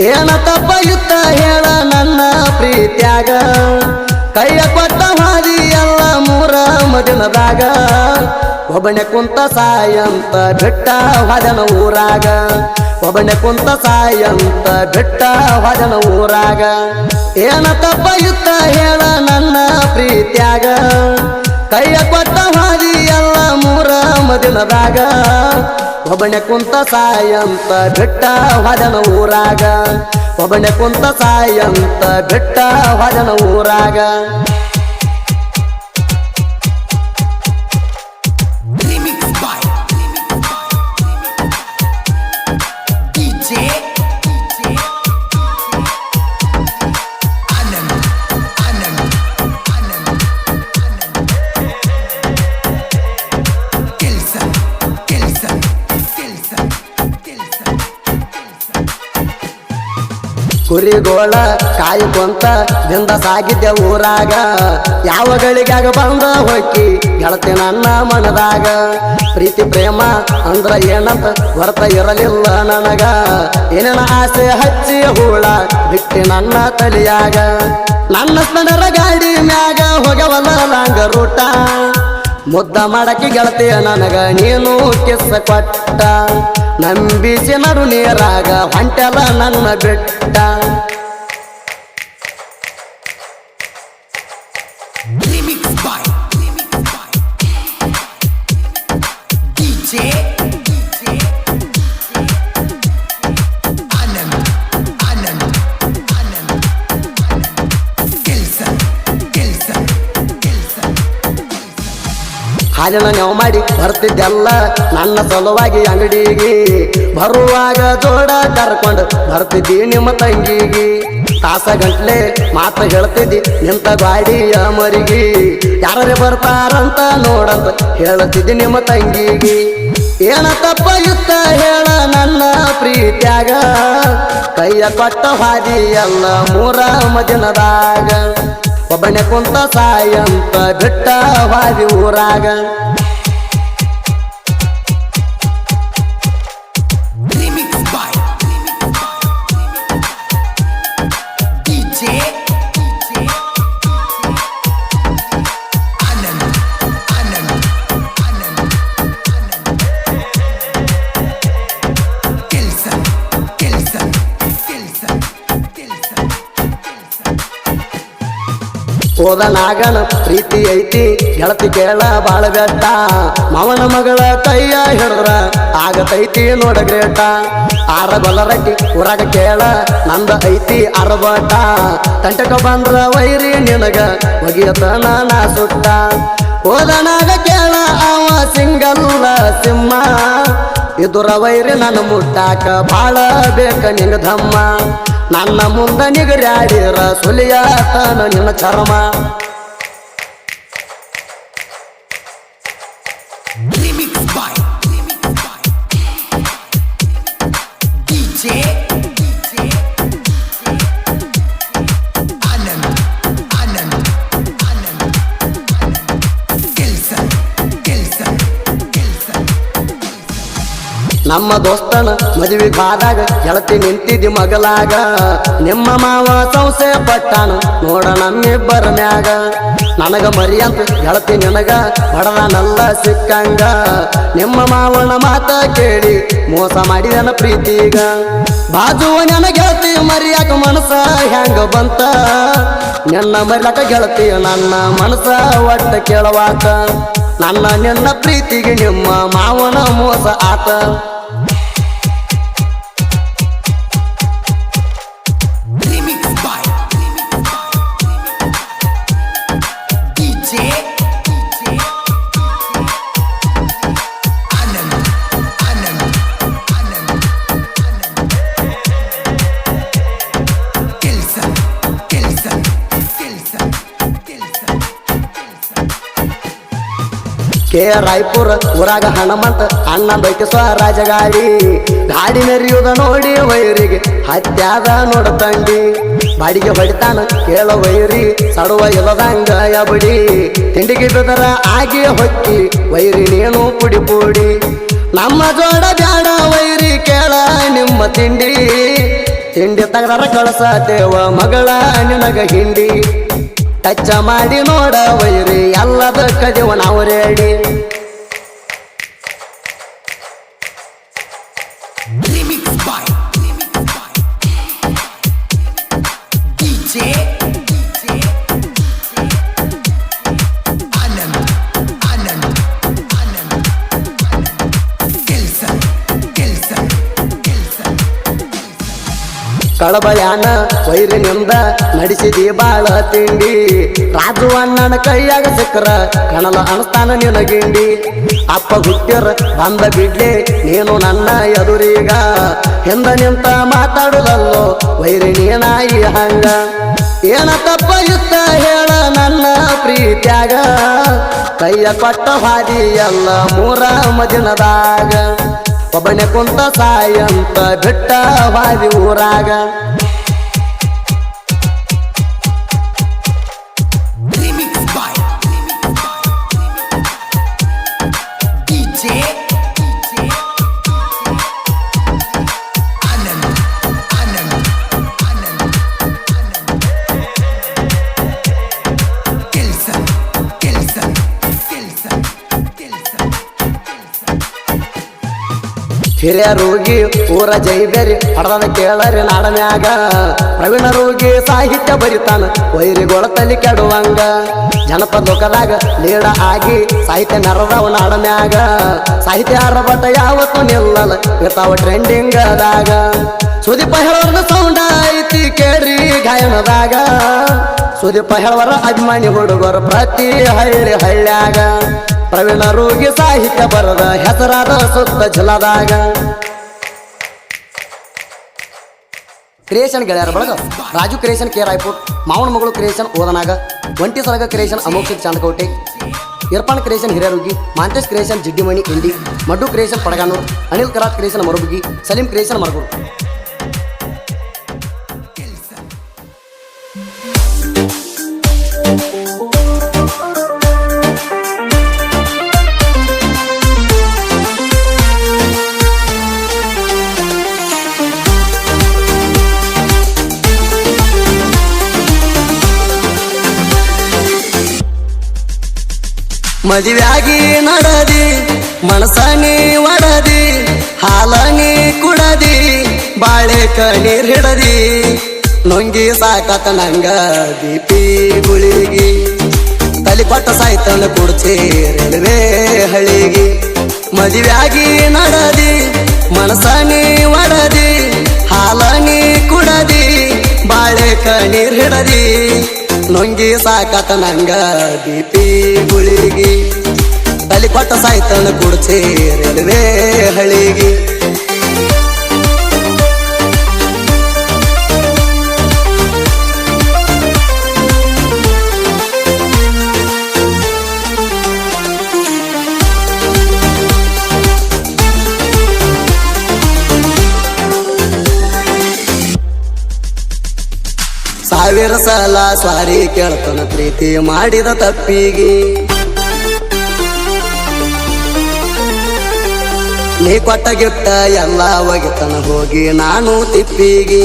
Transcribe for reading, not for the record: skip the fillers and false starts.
ಏನ ತಪ್ಪ ಇತ್ತ ಹೇಳ ನನ್ನ ಪ್ರೀತ್ಯಾಗ ಕೈಯ ಕೊಟ್ಟ ಹಾದಿ ಎಲ್ಲ ಮೂರ ಮದಿನದಾಗ ಒಬ್ಬನೆ ಕುಂತ ಸಾಯಂತ ಬಿಟ್ಟ ಹೊದನ ಊರಾಗ ಒಬ್ಬನೆ ಕುಂತ ಸಾಯಂತ ಬಿಟ್ಟ ಹೊದನ ಊರಾಗ ಏನ ತಪ್ಪ ಇತ್ತ ಹೇಳ ನನ್ನ ಪ್ರೀತ್ಯಾಗ ಕೈಯ ಕೊಟ್ಟ ಹಾದಿ ಎಲ್ಲ ಮೂರ ಮದಿನದಾಗ ಒಬ್ಬನೆ ಕುಂತ ಸಾಯಂತ ಬಿಟ್ಟ ಹೊದನ ಊರಾಗ ಒಬ್ಬನೆ ಕುಂತ ಸಾಯಂತ ಬಿಟ್ಟ ಹೊದನ ಊರಾಗ ಕುರಿಗೋಳ ಕಾಯ್ಕೊಂತ ದಿಂದ ಸಾಗಿದ್ದೆ ಊರಾಗ ಯಾವ ಗಳಿಗಾಗ ಬಂದ ಹೊಕ್ಕಿ ಗೆಳತಿ ನನ್ನ ಮನದಾಗ ಪ್ರೀತಿ ಪ್ರೇಮ ಅಂದ್ರ ಏನಂತ ಹೊರತ ಇರಲಿಲ್ಲ ನನಗ ಏನೇನ ಆಸೆ ಹಚ್ಚಿ ಹೂಳ ಬಿಟ್ಟಿ ನನ್ನ ತಲಿಯಾಗ ನನ್ನ ಸ್ಪಂದರ ಗಾಡಿ ಮ್ಯಾಗ ಹೋಗವಲ್ಲ ಲಾಂಗ ರೂಟ ಮುದ್ದ ಮಾಡಕ್ಕೆ ಗೆಳತಿಯ ನನಗ ನೀನು ಕಿಸ್ಸ ಕೊಟ್ಟ ನಂಬಿಸಿ ನಡು ನೀರಾಗ ಹೊಂಟೆಲ್ಲ ನನ್ನ ಬಿಟ್ಟ ಹಾಲಿನ ನೆವ ಮಾಡಿ ಬರ್ತಿದ್ದೆಲ್ಲ ನನ್ನ ಸಲುವಾಗಿ ಅಂಗಡಿಗೆ ಬರುವಾಗ ಜೋಡ ಕರ್ಕೊಂಡು ಬರ್ತಿದ್ದಿ ನಿಮ್ಮ ತಂಗಿಗೆ ತಾಸ ಗಂಟ್ಲೆ ಮಾತು ಹೇಳ್ತಿದ್ದಿ ನಿಂತ ಗಾಡಿಯ ಮರಿಗೆ ಯಾರೇ ಬರ್ತಾರಂತ ನೋಡಂತ ಹೇಳ್ತಿದ್ದಿ ನಿಮ್ಮ ತಂಗಿಗೆ ಏನ ತಪ್ಪ ಇತ್ತ ಹೇಳ ನನ್ನ ಪ್ರೀತ್ಯಾಗ ಕೈಯ ಕೊಟ್ಟ ಹಾದಿ ಎಲ್ಲ ಮೂರ ಮದಿನದಾಗ ಒಬ್ಬನೆ ಕುಂತ ಸಾಯಂತ ಬಿಟ್ಟ ಹಾದಿ ಊರಾಗ ಹೋದನಾಗನ ಪ್ರೀತಿ ಐತಿ ಗೆಳತಿ ಕೇಳ ಬಾಳ ಬೆಟ್ಟ ಮಾವನ ಮಗಳ ಕೈಯ ಹಿಡಿದ್ರ ಆಗತೈತಿ ನೋಡ ಗ್ರೇಟ ಆರ ಗೊಲ್ಲರಟ್ಟಿ ಊರಾಗ ಕೇಳ ನಂದ ಐತಿ ಅರಬಟ ತಂಟಕ ಬಂದ್ರ ವೈರಿ ನಿನಗ ಒಗಿಯತನ ನಾ ಸುಟ್ಟ ಹೋದನಾಗ ಕೇಳ ಅವ ಸಿಂಗಲ್ಲ ಸಿಂಹ ಇದುರ ವೈರಿ ನನ್ನ ಮುಟ್ಟಾಕ ಬಾಳ ಬೇಕ ನಿಂಗ ಧಮ್ಮ ನನ್ನ ಮುಂದ ನಿಗರ್ಯಾಡಿರ ಸುಲಿಯಾತನ ನಿನ್ನ ಚರ್ಮ ನಮ್ಮ ದೋಸ್ತನ ಮದುವೆ ಬಾದಾಗ ಗೆಳತಿ ನಿಂತಿದ್ದಿ ಮಗಲಾಗ ನಿಮ್ಮ ಮಾವ ಸಂಸೆ ಪಟ್ಟಾನ ನೋಡ ನಮ್ಮಿಬ್ಬರ ಮ್ಯಾಗ ನನಗ ಮರಿ ಅಂತ ಗೆಳತಿ ನಿನಗ ಬಡದಾನಲ್ಲ ಸಿಕ್ಕಂಗ ನಿಮ್ಮ ಮಾವನ ಮಾತ ಕೇಳಿ ಮೋಸ ಮಾಡಿದನ ಪ್ರೀತಿಗ ಬಾಜುವ ನನ್ನ ಗೆಳತಿ ಮರಿಯಾಕ ಮನಸ ಹೆಂಗ ಬಂತ ನಿನ್ನ ಮರಿಯಾಕ ಗೆಳತಿ ನನ್ನ ಮನಸ ಒಟ್ಟ ಕೇಳವಾತ ನನ್ನ ನಿನ್ನ ಪ್ರೀತಿಗೆ ನಿಮ್ಮ ಮಾವನ ಮೋಸ ಆತ ಕೆ ರಾಯಪುರ ಊರಾಗ ಹನುಮಂತ ಅಣ್ಣ ಬೈಕಿಸುವ ರಾಜಗಾಡಿ ಗಾಡಿ ಮೆರೆಯುವುದ ನೋಡಿ ವೈರಿಗೆ ಹತ್ಯಾದ ನೋಡ ತಂಡಿ ಬಾಡಿಗೆ ಹೊಡಿತಾನ ಕೇಳ ವೈರಿ ಸಡುವ ಇಲ್ಲದಂಗ ಯಬಡಿ ತಿಂಡಿಗೆ ಬಿದರ ಆಗಿ ಹೊಕ್ಕಿ ವೈರಿ ನೀನು ಪುಡಿ ಪುಡಿ ನಮ್ಮ ಜೋಡ ಬ್ಯಾಡ ವೈರಿ ಕೇಳ ನಿಮ್ಮ ತಿಂಡಿ ತಿಂಡಿ ತಗದಾರ ಕಳಸತೇವ ಮಗಳ ನಿನಗ ಹಿಂಡಿ ಟಚ್ಚ ಮಾಡಿ ನೋಡ ವೈರಿ ಎಲ್ಲದ ಕದಿವ ನಾವು ರೇಡಿ ಕಳಬಳ್ಯಾನ ವೈರಿನಿಂದ ನಡೆಸಿದಿ ಬಾಳ ತಿಂಡಿ ರಾಜು ಅಣ್ಣನ ಕೈಯಾಗ ಸಿಕ್ಕರ ಕಣಲ ಅಣಸ್ತಾನ ನಿನಗಿಂಡಿ ಅಪ್ಪ ಹುಟ್ಟಿರ ಬಂದ ಬಿಡ್ಲಿ ನೀನು ನನ್ನ ಎದುರೀಗ ಹಿಂದ ನಿಂತ ಮಾತಾಡುದಲ್ಲೋ ವೈರಿ ನೀನಾಯಿ ಹಂಗ ಏನ ತಪ್ಪ ಇತ್ತ ಹೇಳ ನನ್ನ ಪ್ರೀತ್ಯಾಗ ಕೈಯ ಕೊಟ್ಟ ಹಾದಿ ಎಲ್ಲ ಮೂರ ಮದಿನದಾಗ ಒಬ್ಬನೇ ಕುಂತ ಸಾಯಂತ ಬಿಟ್ಟ ವಾದಿ ಊರಾಗ ಹಿರಿಯ ರೋಗಿ ಊರ ಜೈಬೇರಿ ಪಡದ ಕೇಳರಿ ನಾಡನ್ಯಾಗ ಪ್ರವೀಣ ರೋಗಿ ಸಾಹಿತ್ಯ ಬರಿತಾನ ವೈರಿಗೊಳ ತಲಿ ಕೆಡುವಂಗ ಜನಪದ ಲೋಕದಾಗ ಲೀಡ ಆಗಿ ಸಾಹಿತ್ಯ ಮೆರದವ ನಾಡನ್ಯಾಗ ಸಾಹಿತ್ಯ ಆರಭಟ ಯಾವತ್ತು ನಿಲ್ಲಲ್ಲ ಇರ್ತಾವ ಟ್ರೆಂಡಿಂಗದಾಗ ಸುದೀಪ ಹೇಳೋರ್ನ ಸೌಂಡ ಐತಿ ಕೇಳ್ರಿ ಗಾಯನದಾಗ ಸುದೀಪ ಹೇಳವರ ಅಭಿಮಾನಿ ಹುಡುಗರು ಪ್ರತಿ ಹಳ್ಳಿ ಹಳ್ಳ್ಯಾಗ ಪ್ರವೀಣ ರೋಗಿ ಸಾಹಿತ್ಯ ಬರದ ಹೆಸರಾದ ಸುತ್ತ ಜಿಲ್ಲದಾಗ ಕ್ರಿಯೇಷನ್ ಗೆಳೆಯರ ಬಳಗ ರಾಜು ಕ್ರಿಯೇಷನ್ ಕೆ ರಾಯ್ಪುರ್ ಮಾವನ ಮಗಳು ಕ್ರಿಯೇಷನ್ ಓದನಾಗ ಒಂಟಿ ಸಲಗ ಕ್ರಿಯೇಷನ್ ಅಮೋಕ್ಷಿತ್ ಚಾಂದಕೋಟೆ ಇರ್ಪಾನ್ ಕ್ರಿಯೇಷನ್ ಹಿರಿಯರುಗಿ ಮಾಂತೇಶ್ ಕ್ರಿಯೇಷನ್ ಜಿಡ್ಡಿಮಣಿ ಇಂಡಿ ಮಡ್ಡು ಕ್ರಿಯೇಷನ್ ಪಡಗಾನೂರ್ ಅನಿಲ್ ಕರಾತ್ ಕ್ರಿಯೇಷನ್ ಮರುಬುಗಿ ಸಲೀಂ ಕ್ರಿಯೇಷನ್ ಮರಗೂರು ಮದುವೆಯಾಗಿ ನಡದಿ ಮನಸನಿ ಒಡದಿ ಹಾಲನಿ ಕುಡದಿ ಬಾಳೆ ಕಣ್ಣೀರ್ ಹಿಡದಿ ನೊಂಗಿ ಸಾಕತ ನಂಗ ಬಿಪಿ ಗುಳಿಗಿ ತಲಿ ಕೊಟ್ಟ ಸಾಯ್ತನ ಕುಡ್ಚಿ ರೈಲ್ವೆ ಹಳಿಗಿ ಮದುವೆಯಾಗಿ ನಡದಿ ಮನಸನಿ ಒಡದಿ ಹಾಲನಿ ಕುಡದಿ ಬಾಳೆ ಕಣ್ಣೀರ್ ಹಿಡದಿ ನೊಂಗಿ ಸಾಕತ ನಂಗ ಬಿಪಿ ಗುಳಿಗಿ ತಲಿ ಕೊಟ್ಟ ಸಾಯ್ತನ ಕುಡ್ಚಿ ರೈಲ್ವೆ ಹಳಿಗಿ ಸಾವಿರ ಸಲ ಸ್ವಾರಿ ಕೇಳ್ತನ ಪ್ರೀತಿ ಮಾಡಿದ ತಪ್ಪಿಗಿ ನೀ ಕೊಟ್ಟ ಗಿಟ್ಟ ಎಲ್ಲ ಒಗಿತನ ಹೋಗಿ ನಾನು ತಿಪ್ಪಿಗಿ